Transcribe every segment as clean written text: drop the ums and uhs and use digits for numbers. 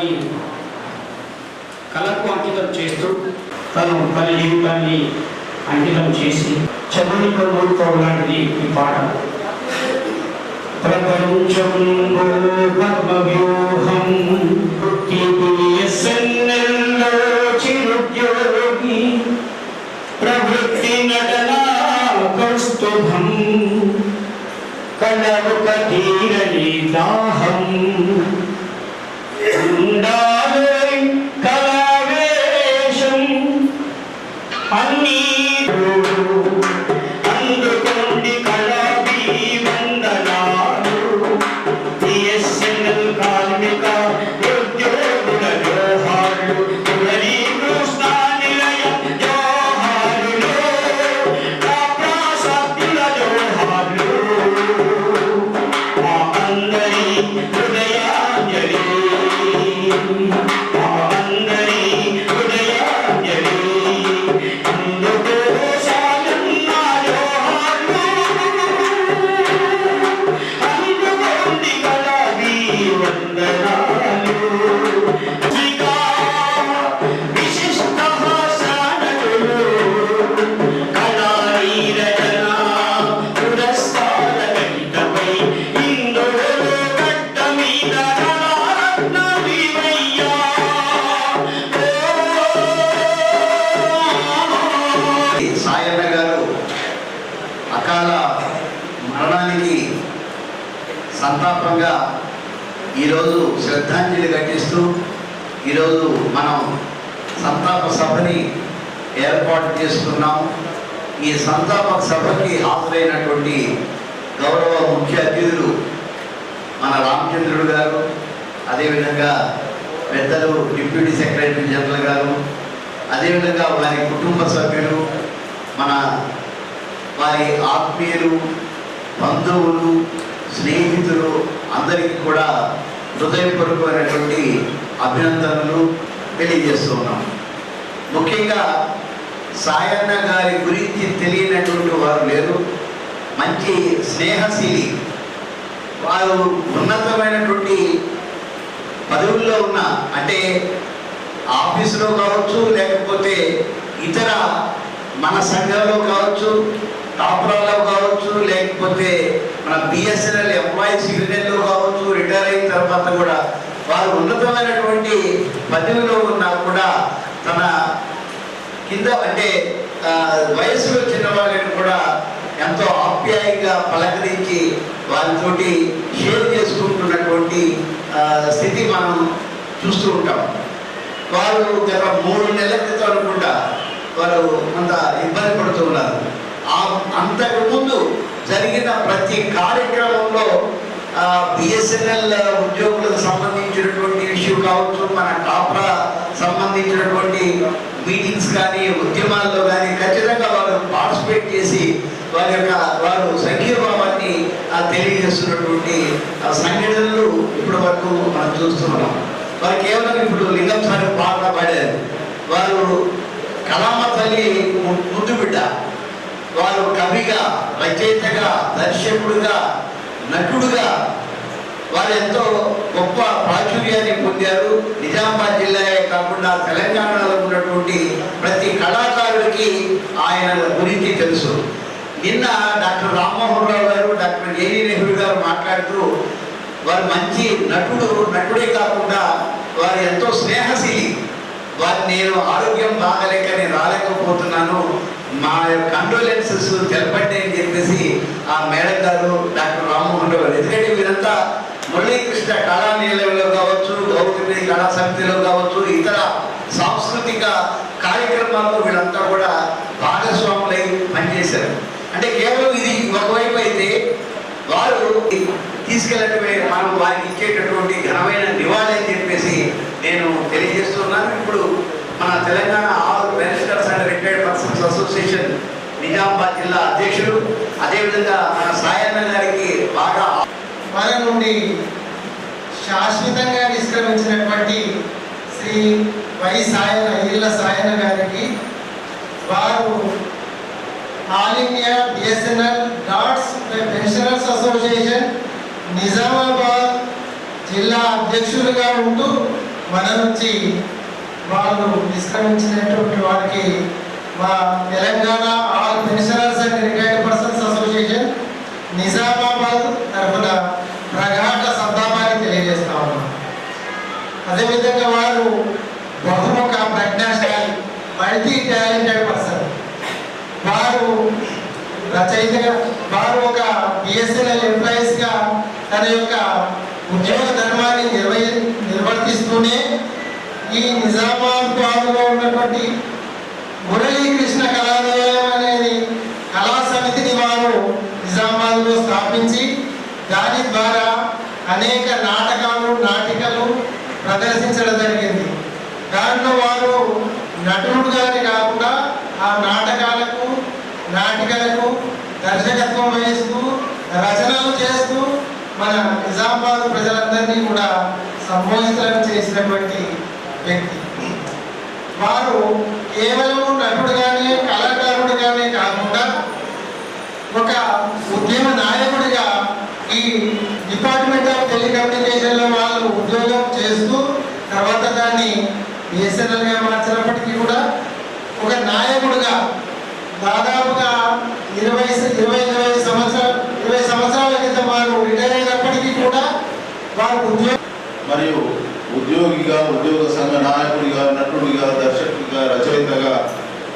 జీవితాన్ని కళకు అంకితం చేస్తూ తను తన జీవితాన్ని అంకితం చేసి చదువుకు మూడుకోవడం లాంటిది ఈ పాట. ప్రపంచం పద్మవ్యూహం చిరుద్యోగి ప్రవృత్తి నటనా కౌస్తుభం కళకు కటీరని దాహం ఉండాలి కళావేశం అన్నీ అందుకోండి కళాభి వందనాలు బిఎస్ఎన్ఎల్ కార్మిక ఉద్యోగుల జోహార్లు పులరీ కృష్ణా నిలయం జోహార్లు ప్రాసాద్యుల జోహార్లు మా అందరి హృదయాంజలి మా అందరి హృదయాంజలి అందుకో సాగన్న జోహార్లు అందుకోండి కళాభి వందనాలు విశిష్ట శానకులు కళారీ రచన పురస్కార గణితపై ఇందులో గడ్డ మీద కళారత్న వివయ్యా సాయన్న గారు అకాల మరణానికి సంతాపంగా ఈరోజు శ్రద్ధాంజలి ఘటిస్తూ ఈరోజు మనం సంతాప సభని ఏర్పాటు చేసుకున్నాం. ఈ సంతాప సభకి హాజరైనటువంటి గౌరవ ముఖ్య అతిథులు మన రామచంద్రుడు గారు, అదేవిధంగా పెద్దలు డిప్యూటీ సెక్రటరీ జనరల్ గారు, అదేవిధంగా వారి కుటుంబ సభ్యులు, మన వారి ఆత్మీయులు, బంధువులు, స్నేహితులు అందరికీ కూడా హృదయపూర్వకమైనటువంటి అభినందనలు తెలియజేస్తున్నాం. ముఖ్యంగా సాయన్న గారి గురించి తెలియనటువంటి వారు లేరు. మంచి స్నేహశీలి, వారు ఉన్నతమైనటువంటి పదవుల్లో ఉన్న, అంటే ఆఫీసులో కావచ్చు, లేకపోతే ఇతర మన సంఘంలో కావచ్చు, టాపర్లో కావచ్చు, లేకపోతే మన బిఎస్ఎన్ఎల్ ఎంప్లాయీస్ యూనియన్లో కావచ్చు, రిటైర్ అయిన తర్వాత కూడా వారు ఉన్నతమైనటువంటి పదవిలో ఉన్నా కూడా తన కింద అంటే వయసులో చిన్నవాళ్ళని కూడా ఎంతో ఆప్యాయంగా పలకరించి వారితోటి షేర్ చేసుకుంటున్నటువంటి స్థితి మనం చూస్తూ ఉంటాం. వారు గత 3 నెలల క్రితం అనుకుంటా వారు కొంత ఇబ్బంది పడుతూ ఉన్నారు. అంతకుముందు జరిగిన ప్రతి కార్యక్రమంలో బిఎస్ఎన్ఎల్ ఉద్యోగులకు సంబంధించినటువంటి ఇష్యూ కావచ్చు, మన టాప్రా సంబంధించినటువంటి మీటింగ్స్ కానీ ఉద్యమాల్లో కానీ ఖచ్చితంగా వారు పార్టిసిపేట్ చేసి వారు సంఘీభావాన్ని తెలియజేస్తున్నటువంటి సంఘటనలు ఇప్పటి వరకు మనం చూస్తున్నాం. వారు కేవలం ఇప్పుడు లింగం సార్ పాట పాడారు. వారు కళామ తల్లి ముద్దు బిడ్డ. వారు కవిగా, రచయితగా, దర్శకుడుగా, నటుడుగా వారు ఎంతో గొప్ప ప్రాచుర్యాన్ని పొందారు. నిజామాబాద్ జిల్లాయే కాకుండా తెలంగాణలో ఉన్నటువంటి ప్రతి కళాకారుడికి ఆయన గురించి తెలుసు. నిన్న డాక్టర్ రామ్మోహన్ రావు గారు, డాక్టర్ ఏవి నెహ్రూ గారు మాట్లాడుతూ వారు మంచి నటుడే కాకుండా వారు ఎంతో స్నేహశీలి. వారు నేను ఆరోగ్యం బాగలేక నేను రాలేకపోతున్నాను, మా కండోలెన్సెస్ తెలపండి అని చెప్పేసి ఆ మేడం గారు, డాక్టర్ రామ్మోహన్ రావు గారు, ఎందుకంటే వీరంతా మురళీకృష్ణ కళా నిలయంలో కావచ్చు, గౌతమి కళా సమితిలో కావచ్చు, ఇతర సాంస్కృతిక కార్యక్రమాల్లో వీళ్ళంతా కూడా భాగస్వాములై పనిచేశారు. అంటే కేవలం ఇది ఒకవైపు అయితే వారు తీసుకెళ్ళటమే మనం వారికి ఇచ్చేటటువంటి ఘనమైన నివాళి అని చెప్పేసి నేను తెలియజేస్తున్నాను. ఇప్పుడు మన Telangana all pensioners and retired persons association Nizamabad జిల్లా అధ్యక్షుడు, అదేవిధంగా మన సాయన్న గారికి బాగా మన నుండి శాశ్వతంగా నిష్క్రమించినటువంటి శ్రీ వై సాయన ఇళ్ళ సాయన గారికి వారు all India BSNL dots pensioners association Nizamabad జిల్లా అధ్యక్షులుగా ఉంటూ మన నుంచి వాళ్ళు నిష్క్రమించినటువంటి వారికి మా Telangana all pensioners and retired persons association Nizamabad తరఫున ప్రగాఢ సంతాపాన్ని తెలియజేస్తా ఉన్నాం. అదేవిధంగా వారు బహుముఖ ప్రజ్ఞాశాలి, మల్టీ టాలెంటెడ్ పర్సన్. వారు రచయితగా, వారు ఒక బిఎస్ఎన్ఎల్ ఎంప్లాయీస్గా తన యొక్క ఉద్యోగ ధర్మాన్ని నిర్వర్తిస్తూనే ఈ నిజామాబాద్లో ఉన్నటువంటి మురళీకృష్ణ కళాలయం అనేది కళా సమితిని వారు నిజామాబాద్లో స్థాపించి దాని ద్వారా అనేక నాటికలు ప్రదర్శించడం జరిగింది. దాంట్లో వారు నటుడుగానే కాకుండా ఆ నాటికలకు దర్శకత్వం వహిస్తూ రచనలు చేస్తూ మన నిజామాబాద్ ప్రజలందరినీ కూడా సంబోధితం చేసినటువంటి వ్యక్తి. వారు కేవలం నటుడుగానే కళాకారుడిగానే కాకుండా ఒక ఉద్యమ నాయకుడిగా ఈ డిపార్ట్మెంట్ ఆఫ్ టెలికమ్యూనికేషన్లో వాళ్ళు ఉద్యోగం చేస్తూ తర్వాత దాన్ని బిఎస్ఎన్ఎల్గా మార్చినప్పటికీ కూడా ఒక నాయకుడిగా దాదాపుగా 20 సంవత్సరాల క్రితం వారు రిటైర్ అయినప్పటికీ కూడా వారు మరియు ఉద్యోగిగా, ఉద్యోగ సంఘ నాయకుడిగా, నటుడిగా, దర్శకుడిగా, రచయితగా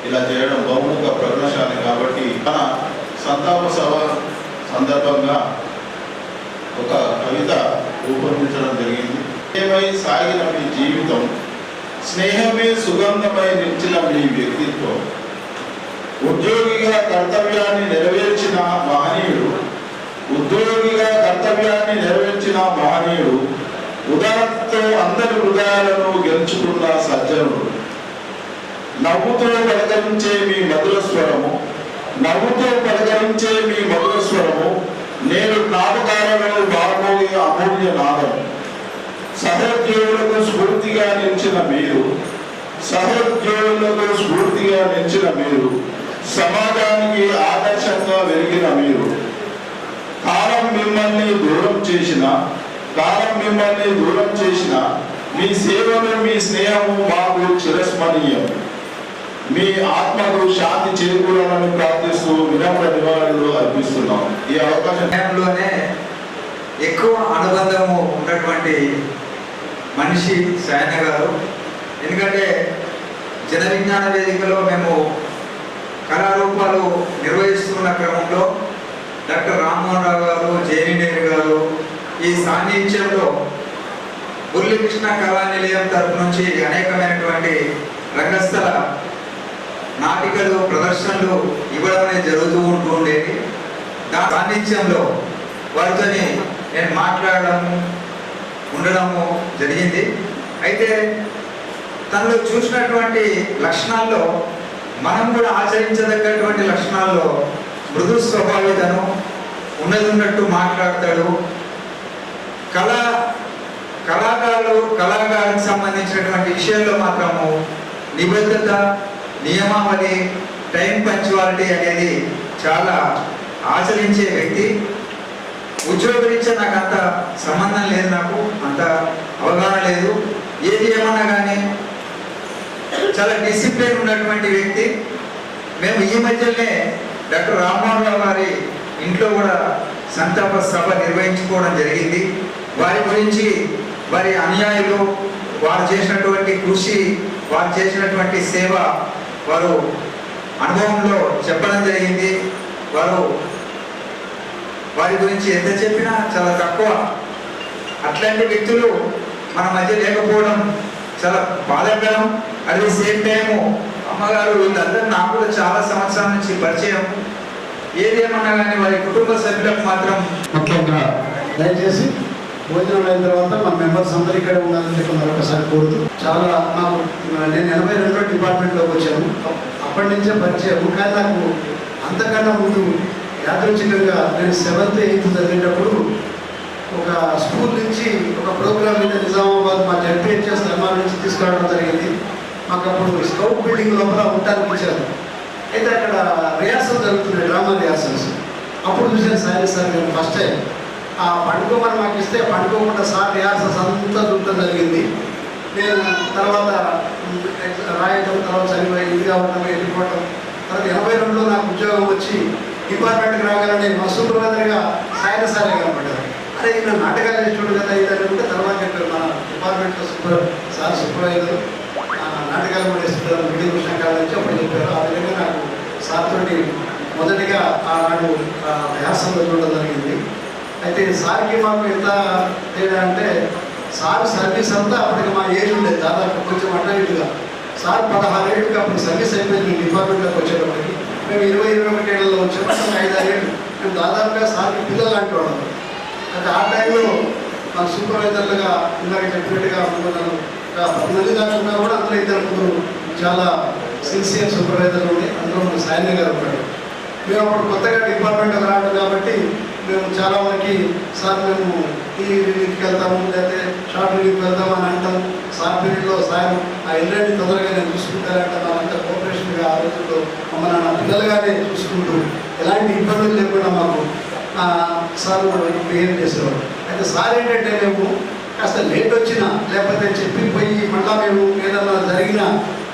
ఇలా చేయడం బహుముఖ ప్రజ్ఞాశాలి. కాబట్టి మన సంతాప సభ సందర్భంగా ఒక కవిత రూపొందించడం జరిగింది. ఏమై సాగిన మీ జీవితం, స్నేహమే సుగంధమై నిలిచిన మీ వ్యక్తిత్వం, ఉద్యోగిగా కర్తవ్యాన్ని నెరవేర్చిన మహనీయుడు, ఉదారతతో అందరి హృదయాలను గెలుచుకున్న సజ్జనుడు, నవ్వుతో పలకరించే మీ మధుర స్వరము నేడు జ్ఞాపకాలలో బాగోగే అమూల్య నాదం. సహోద్యోగులకు స్ఫూర్తిగా నిలిచిన మీరు, సమాజానికి ఆదర్శంగా వెలిగిన మీరు, కాలం మిమ్మల్ని దూరం చేసిన మీ సేవలు, మీ స్నేహము మాకు చిరస్మరణీయం. మీ ఆత్మకు శాంతి చేకూరాలని ప్రార్థిస్తూ వినమ్ర నివాళులు అర్పిస్తున్నాం. ఈ అవకాశంలోనే ఎక్కువ అనుబంధము ఉన్నటువంటి మనిషి సాయన గారు. ఎందుకంటే జన విజ్ఞాన వేదికలో మేము కళారూపాలు నిర్వహిస్తున్న క్రమంలో డాక్టర్ రామ్మోహన్ రావు గారు, జేఎన్‌డి గారు ఈ సాన్నిధ్యంలో మురళీకృష్ణ కళా నిలయం తరపు నుంచి అనేకమైనటువంటి రంగస్థల నాటికలు, ప్రదర్శనలు ఇవ్వడం అనేది జరుగుతూ ఉంటూ ఉండేది. దాని సాన్నిధ్యంలో వారితో నేను ఉండడము జరిగింది. అయితే తనలో చూసినటువంటి లక్షణాల్లో మనం కూడా ఆచరించదగ్గటువంటి లక్షణాల్లో మృదు స్వభావితను, ఉన్నట్టు మాట్లాడతాడు. కళాకారులకు సంబంధించినటువంటి విషయాల్లో మాత్రము నిబద్ధత, నియమావళి, టైం పంక్చువాలిటీ అనేది చాలా ఆచరించే వ్యక్తి. ఉద్యోగరీత్యా నాకు అంత సంబంధం లేదు, నాకు అంత అవగాహన లేదు. ఏది ఏమన్నా కానీ చాలా డిసిప్లిన్ ఉన్నటువంటి వ్యక్తి. మేము ఈ మధ్యనే డాక్టర్ రామ్మోహన్ రావు గారి ఇంట్లో కూడా సంతాప సభ నిర్వహించుకోవడం జరిగింది. వారి గురించి, వారి అనుయాయులు, వారు చేసినటువంటి కృషి, వారు చేసినటువంటి సేవ వారు అనుభవంలో చెప్పడం జరిగింది. వారి గురించి ఎంత చెప్పినా చాలా తక్కువ. అట్లాంటి వ్యక్తులు మన మధ్య లేకపోవడం చాలా బాధాకరం. అట్ ది సేమ్ టైము అమ్మగారు వీళ్ళందరూ నాకు కూడా చాలా సంవత్సరాల నుంచి పరిచయం. ఏదేమన్నా కానీ వారి కుటుంబ సభ్యులకు మాత్రం ముఖ్యంగా దయచేసి భోజనం అయిన తర్వాత మన మెంబర్స్ అందరూ ఇక్కడ ఉండాలని చెప్పి మరొకసారి కోరుతూ, చాలా నేను 82లో డిపార్ట్మెంట్లోకి వచ్చాను. అప్పటి నుంచే పరిచయం. కానీ నాకు అంతకన్నా ముందు యాదృచ్ఛికంగా నేను 7th 8th చదివేటప్పుడు ఒక స్కూల్ నుంచి ఒక ప్రోగ్రామ్ మీద నిజామాబాద్ మా జడ్పీహెచ్ఎస్ నిర్మాణం నుంచి తీసుకురావడం జరిగింది. మాకు అప్పుడు స్కౌట్ బిల్డింగ్ లోపల ఉండడానికి ఇచ్చారు. అయితే అక్కడ రిహార్సల్ జరుగుతుంది, డ్రామా రిహార్సల్స్. అప్పుడు చూసాను సాయి సార్ నేను ఫస్ట్ టైం. ఆ పండుకోమని మాకు ఇస్తే పండుకోకుండా సార్ రిహార్సల్స్ అంతా చూడటం జరిగింది. నేను తర్వాత రాయడం, తర్వాత చనిపోయి ఇదిగా ఉండడం, వెళ్ళిపోవడం. తర్వాత 82లో నాకు ఉద్యోగం వచ్చి డిపార్ట్మెంట్కి రాగానే మా సూపర్వైజర్గా సాయన సారే కనపడ్డారు. అరే ఈయన నాటకాలు వేసుకోడు కదా ఇది అనుకుంటే తర్వాత చెప్పారు మన డిపార్ట్మెంట్లో సూపర్వైజర్ నాటకాలు కూడా వేస్తుంటారు వీడియో కృష్ణ నుంచి అప్పుడు చెప్పారు. ఆ విధంగా నాకు సార్ తోటి మొదటిగా ఆనాడు వ్యాసంలో చూడడం జరిగింది. అయితే సార్కి మాకు ఎంత తేడా అంటే సార్ సర్వీస్ అంతా అప్పటికి మా ఏజ్ ఉండేది దాదాపు కొంచెం అడ్డగా. సార్ 16 ఏళ్ళకి అప్పుడు సర్వీస్ అయిపోయింది డిపార్ట్మెంట్లోకి వచ్చేటప్పటికి. మేము 20-21 ఏళ్ళలో వచ్చాము. 5-6 ఏళ్ళు మేము దాదాపుగా సార్కి పిల్లలు లాంటి వాళ్ళం. అయితే ఆ టైంలో మన సూపర్వైజర్లుగా ఇందాక చెప్పినట్టుగా మనం 10 మంది దాచుకున్నా కూడా అందులో 2 ముగ్గురు చాలా సిన్సియర్ సూపర్వైజర్లు ఉండి అందులో మన సాయన గారు ఉంటాడు. మేము అప్పుడు కొత్తగా డిపార్ట్మెంట్కి రావడం కాబట్టి మేము చాలా వరకు సార్ మేము ఈ రిలీఫ్కి వెళ్తాము లేకపోతే షార్ట్ రిలీఫ్కి వెళ్తాము అని అంటాం. సార్ పీరియడ్లో సార్ ఆ ఎల్లండి తొందరగా నేను చూసుకుంటారంటే మాకంతా కోఆపరేషన్గా ఆ రోజుల్లో మమ్మల్ని నా పిల్లలుగానే చూసుకుంటూ ఎలాంటి ఇబ్బందులు లేకుండా మాకు సార్ బిహేవ్ చేసేవారు. అయితే సార్ ఏంటంటే మేము కాస్త లేట్ వచ్చినా లేకపోతే చెప్పిపోయి మళ్ళా మేము ఏదన్నా జరిగినా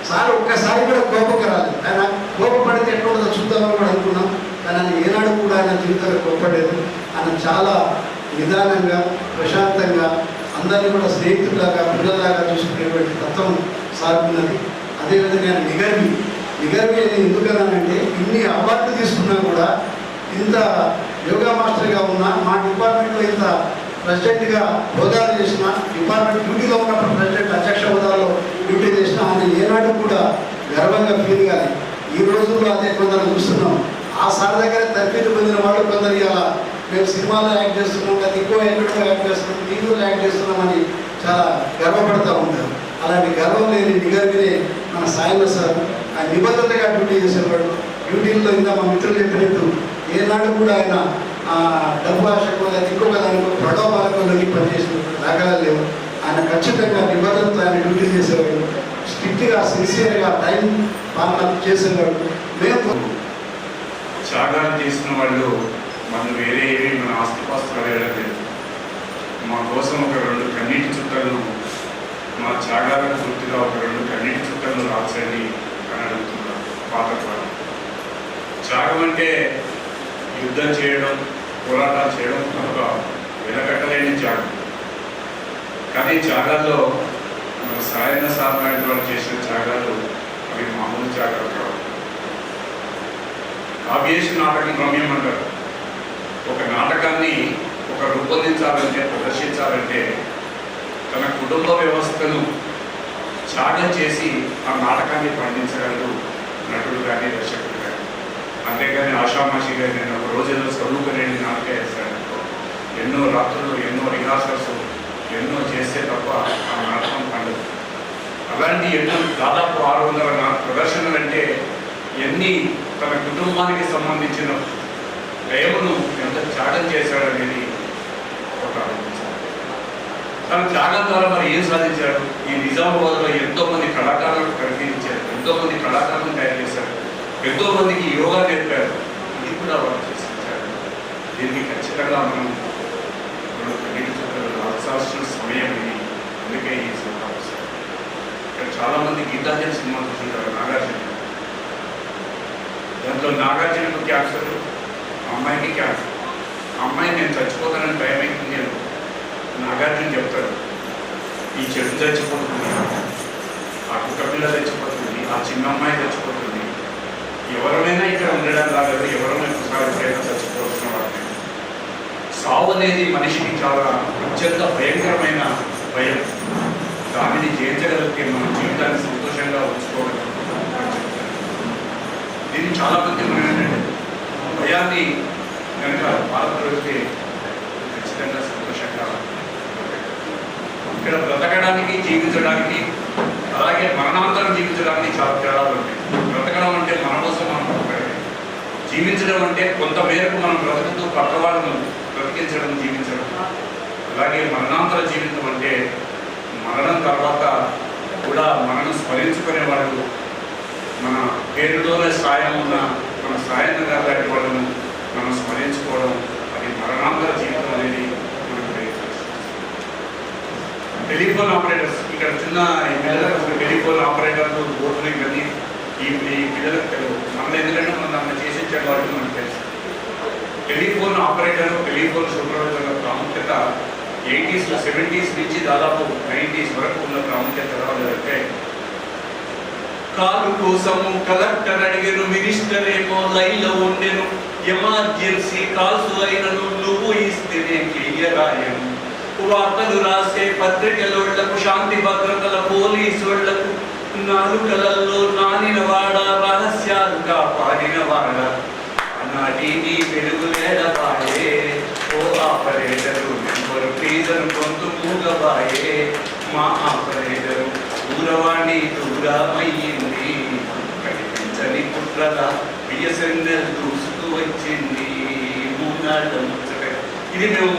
సార్ ఒక్కసారి కూడా కోపంగా రాలేదు. ఆయన కోపపడితే ఎట్లా ఉంటుందో చూద్దామని కూడా అనుకున్నాం. కానీ ఆయన ఏనాడు కూడా ఆయన జీవితంలో కోపపడలేదు. ఆయన చాలా నిదానంగా ప్రశాంతంగా అందరినీ కూడా స్నేహితులాగా పిల్లలాగా చూసుకునేటువంటి తత్వం సార్ ఉన్నది. అదేవిధంగా ఆయన నిగర్వి అని ఎందుకన్నానంటే ఇన్ని అవార్డు తీసుకున్నా కూడా ఇంత యోగా మాస్టర్గా ఉన్న మా డిపార్ట్మెంట్లో ఇంత ప్రెసిడెంట్గా హోదాలు చేసిన డిపార్ట్మెంట్ డ్యూటీలో ఉన్నప్పుడు ప్రెసిడెంట్ అధ్యక్ష హోదాలో డ్యూటీ చేసిన ఆయన ఏనాడు కూడా గర్వంగా ఫీల్ కాదు. ఈ రోజుల్లో అదే కొందరు చూస్తున్నాం. ఆ సార్ దగ్గర తరఫీదు పొందిన వాళ్ళు కొందరు ఇలా మేము సినిమాలో యాక్ట్ చేస్తున్నాం కదా ఎక్కువ ఎక్కడో యాక్ట్ చేస్తున్నాం టీవీలో యాక్ట్ చేస్తున్నామని చాలా గర్వపడుతూ ఉంటారు. అలాంటి గర్వం లేని నిగర్వినే మన సాయన సార్ ఆ నిబద్ధతగా డ్యూటీ చేసేవాడు. డ్యూటీల్లో ఇంకా మా మిత్రులు చెప్పినట్టు ఏనాడు కూడా ఆయన డబ్బు ఆశకు లేదా ఇంకొక దానికో ప్రలోభాలకి పనిచేసిన దాఖలా లేవు. ఆయన ఖచ్చితంగా నిబద్ధతతో ఆయన డ్యూటీ చేసేవాడు. స్ట్రిక్ట్గా సిన్సియర్గా టైం పాలన చేసేవాడు. మేము త్యాగాలు చేసిన వాళ్ళు మనం వేరే ఏవి మన ఆస్తిపాస్తులు అడగడం లేదు. మా కోసం ఒక 2 కన్నీటి చుక్కలను మా త్యాగాలకు పూర్తిగా ఒక 2 కన్నీటి చుక్కలను రాల్చండి అని అడుగుతున్నారు పాత కాలం. త్యాగం అంటే యుద్ధం చేయడం పోరాటాలు చేయడం ఒక వెనకట్టలేని త్యాగం. కానీ త్యాగాల్లో మన సాయన సాధన వాళ్ళు చేసిన త్యాగాలు అవి మామూలు త్యాగాలు కావు. కావ్యేషు నాటకం రమ్యం అంటారు. ఒక నాటకాన్ని రూపొందించాలంటే ప్రదర్శించాలంటే తన కుటుంబ వ్యవస్థను త్యాగం చేసి ఆ నాటకాన్ని పండించగలరు నటుడు కానీ దర్శకుడు కానీ. అంతేగాని ఆషామాషిగా నేను ఒక రోజుల్లో చదువుకునేది నాటకం వేస్తాను. ఎన్నో రాత్రులు ఎన్నో రిహార్సల్స్ ఎన్నో చేస్తే తప్ప ఆ నాటకం పండదు. అలాంటి ఎన్నో దాదాపు 600 ప్రదర్శనలు అంటే ఎన్ని తన కుటుంబానికి సంబంధించిన వ్యయమును ఎంత త్యాగం చేశాడనేది ఒక ఆలోచించాలి. తన త్యాగం ద్వారా మరి ఏం సాధించాడు? ఈ నిజామాబాద్లో ఎంతోమంది కళాకారులకు పరిశీలించారు, ఎంతోమంది కళాకారులను తయారు చేశారు, ఎంతోమందికి యోగా నేర్పారు. ఇది కూడా వాళ్ళు చేసించారు. దీనికి ఖచ్చితంగా మనం ఆల్సాల్సిన సమయం ఇది. అందుకే ఈ సినిమా వస్తారు. ఇక్కడ చాలామంది గీతాంజలి సినిమా చూస్తుంటారు. నాగార్జున, దాంట్లో నాగార్జునకు క్యాన్సర్, అమ్మాయికి క్యాన్సర్. అమ్మాయి నేను చచ్చిపోతానని భయం అవుతుంది అని నాగార్జున చెప్తాడు. ఈ చెట్టు చచ్చిపోతుంది, ఆ కుక్క పిల్ల చచ్చిపోతుంది, ఆ చిన్న అమ్మాయి చచ్చిపోతుంది, ఎవరైనా ఇక్కడ ఉండడం రాలేదు, ఎవరైనా ఎప్పుడైనా చచ్చిపోతున్న వాటిని. సావు అనేది మనిషికి చాలా అత్యంత భయంకరమైన భయం. దానిని జయించగలిగితే మన జీవితాన్ని సంతోషంగా ఉంచుకోవడం. దీన్ని చాలామంది మనం ఏంటంటే భయాన్ని కనుక పాల్గొలిస్తే ఖచ్చితంగా సంతోషంగా ఇక్కడ బ్రతకడానికి జీవించడానికి అలాగే మరణాంతరం జీవించడానికి చాలా తేడాలు ఉంటాయి. బ్రతకడం అంటే మన కోసం మనం బ్రతకడమే. జీవించడం అంటే కొంత మేరకు మనం బ్రతుకుతూ పక్క వాళ్ళను బ్రతికించడం, జీవించడం. అలాగే మరణాంతర జీవితం అంటే మరణం తర్వాత కూడా మనను స్మరించుకునే వాళ్ళు, మన పేరులోనే సాయం ఉన్న మన సాయం గారి వాళ్ళను మనం స్మరించుకోవడం, అది మరణాంతర జీవితం అనేది మనకు టెలిఫోన్ ఆపరేటర్స్ ఇక్కడ ఇక్కడ చిన్న ఈ పిల్లలకు టెలిఫోన్ ఆపరేటర్లు బోర్డులు ఇవన్నీ ఈ పిల్లలకు తెలియదు. మన ఎందుకంటే మనం దాన్ని చేసి ఇచ్చాడు కాబట్టి మనకు తెలుసు. టెలిఫోన్ ఆపరేటర్, టెలిఫోన్ సూపర్వైజర్ల ప్రాముఖ్యత 80s, 70s నుంచి దాదాపు 90s వరకు ఉన్న ప్రాముఖ్యత రాలేదంటే, కాలు కోసము కలెక్టర్ అడిగాను, మినిస్టర్ ఏమో లైన్లో ఉండేను, ఎమర్జెన్సీ కాల్స్ అయినను నువ్వు ఇస్తేనే క్లియర్ అయ్యాను. వార్తలు రాసే పత్రికలోళ్లకు, శాంతి భద్రతల పోలీసోళ్లకు, నాలుకలలో నానిన వాడ, రహస్యాలు కాపాడిన వాడ, నాటి నీ వెలుగు లేడబాయే, ఓ ఆపరేటరు నెంబరు ప్లీజరు గొంతు మూగబాయే, మా ఆపరేటరు దూరవాణి దూరమయ్యింది, కనిపించని కుట్రల బిఎస్ఎన్ఎల్ దూసుకు వచ్చింది, మూనాళ్ళ ముచ్చట. ఇది మేము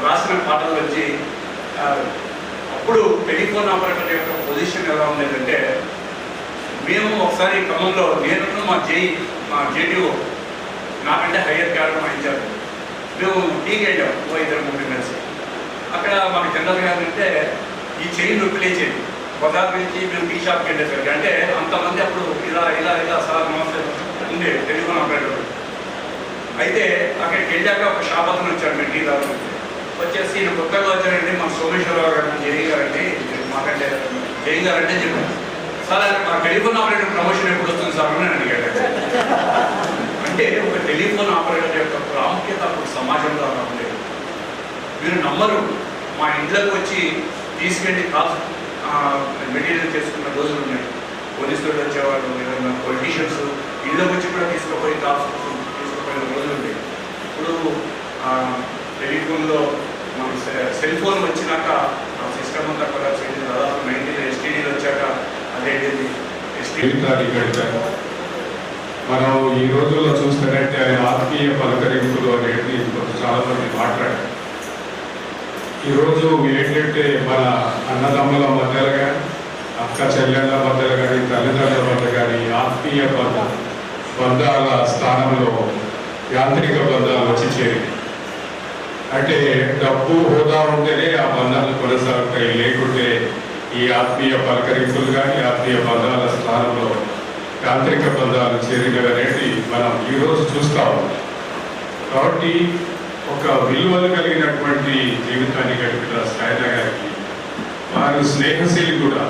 రాసిన పాటలు వచ్చి అప్పుడు టెలిఫోన్ ఆపరేటర్ యొక్క పొజిషన్ ఎలా ఉండేదంటే, మేము ఒకసారి క్రమంలో నేను మా జేటీఓ నాకంటే హయ్యర్ క్యాడర్ వహించారు. మేము టీకి వెళ్ళాం, 2-3 కలిసి. అక్కడ మాకు జనరల్గా ఏంటంటే ఈ చైన్ నొప్పిలేచేది. బజార్ నుంచి మేము టీ షాప్కి వెళ్ళేసరికి, అంటే అంతమంది అప్పుడు ఇలా సార్ నమస్తే ఉండే టెలిఫోన్ ఆపరేటర్. అయితే అక్కడికి వెళ్ళాక ఒక షాప్ అతను వచ్చాడు, మేము టీ దారు వచ్చేసి, ఈయన కొత్తగా వచ్చారండి, మా సోమేశ్వరరావు గారు జై గారండి, మాకంటే జై గారంటే చెప్పాను. సార్ మా టెలిఫోన్ ఆపరేటర్ ప్రమోషన్ ఎప్పుడు వస్తుంది సార్ అని అడిగాడు. అంటే ఒక టెలిఫోన్ ఆపరేటర్ యొక్క ప్రాముఖ్యత అప్పుడు సమాజంలో అలా ఉండేది. మీరు నమ్మరు, మా ఇంట్లోకి వచ్చి తీసుకెళ్ళి కాల్స్ మెటీరియల్ చేసుకున్న రోజులు ఉన్నాయి. పోలీసులు వచ్చేవాళ్ళు, ఏదైనా పొలిటీషియన్స్ ఇళ్ళకి వచ్చి కూడా తీసుకుపోయి కాల్స్ తీసుకుపోయిన రోజులు ఉన్నాయి. ఇప్పుడు టెలిఫోన్లో మన సెల్ ఫోన్ వచ్చినాక ఆ సిస్టమ్ అంతా కూడా దాదాపు 90 ఎస్టీడీలు వచ్చాక అదేంటిది గడిపారు. మనం ఈ రోజుల్లో చూస్తున్నట్టే ఆత్మీయ పలకరింపులు అనేది చాలా మంది మాట్లాడారు. ఈరోజు ఏంటంటే మన అన్నదమ్ముల మధ్యలో కానీ, అక్క చెల్లెళ్ళ మధ్యలో కానీ, తల్లిదండ్రుల మధ్య కానీ ఆత్మీయ బంధాల స్థానంలో యాంత్రిక బంధాలు వచ్చి చేరింది. అంటే డబ్బు హోదా ఉంటేనే ఆ బంధాలు కొనసాగుతాయి, లేకుంటే ఈ ఆత్మీయ పలకరింపులు కానీ ఆత్మీయ బంధాల స్థానంలో యాంత్రిక బంధాలు చేరినవి అనేది మనం ఈరోజు చూస్తాం. కాబట్టి ఒక విలువలు కలిగినటువంటి జీవితాన్ని గడిపిన సాయన గారికి వారు స్నేహశీలి కూడా.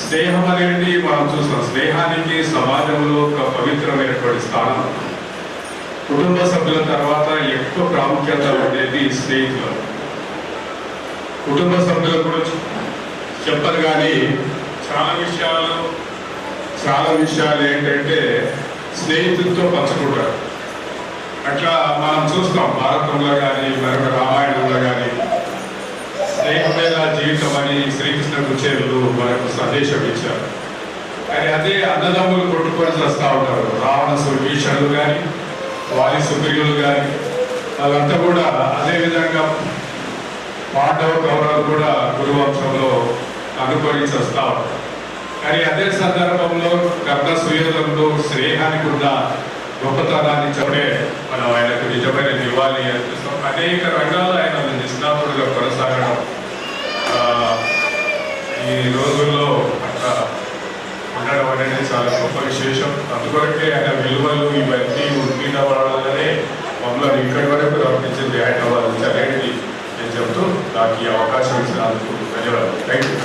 స్నేహం అనేది మనం చూస్తాం, స్నేహానికి సమాజంలో ఒక పవిత్రమైనటువంటి స్థానం. కుటుంబ సభ్యుల తర్వాత ఎక్కువ ప్రాముఖ్యత ఉండేది స్నేహితులు. కుటుంబ సభ్యులు కూడా చెప్పరు కానీ చాలా విషయాలు ఏంటంటే స్నేహితులతో పంచుకుంటారు. అట్లా మనం చూస్తాం భారతంలో కానీ మరొక రామాయణంలో కానీ స్నేహమైన జీవితం అని శ్రీకృష్ణ కుచేరులు మనకు సందేశం ఇచ్చారు. కానీ అదే అన్నదమ్ములు కొట్టుకొని వస్తూ ఉంటారు. రావణ భీషణులు కానీ వాలి సుగ్రీవులు కానీ వాళ్ళంతా కూడా అదేవిధంగా పాండవ కౌరవులు కూడా గురువంశంలో అనుకరించి వస్తూ ఉంటారు. కానీ అదే సందర్భంలో కర్ణ సుయోధంలో స్నేహానికి ఉన్న గొప్పతనాన్ని చెప్పే మనం ఆయనకు నిజమైన నివాళి అర్పిస్తాం. అనేక రంగాల్లో ఆయన నిష్ణాతుడుగా కొనసాగడం ఈ రోజుల్లో అట్లా ఉండడం అనేది చాలా గొప్ప విశేషం. అందుకొరకే ఆయన విలువలు ఇవన్నీ ఉండవాలనే మమ్మల్ని ఇక్కడి వరకు రప్పించింది ఆయన వాళ్ళు సరైనది నేను చెప్తూ నాకు ఈ అవకాశం ఇచ్చినందుకు ధన్యవాదాలు. Thank you.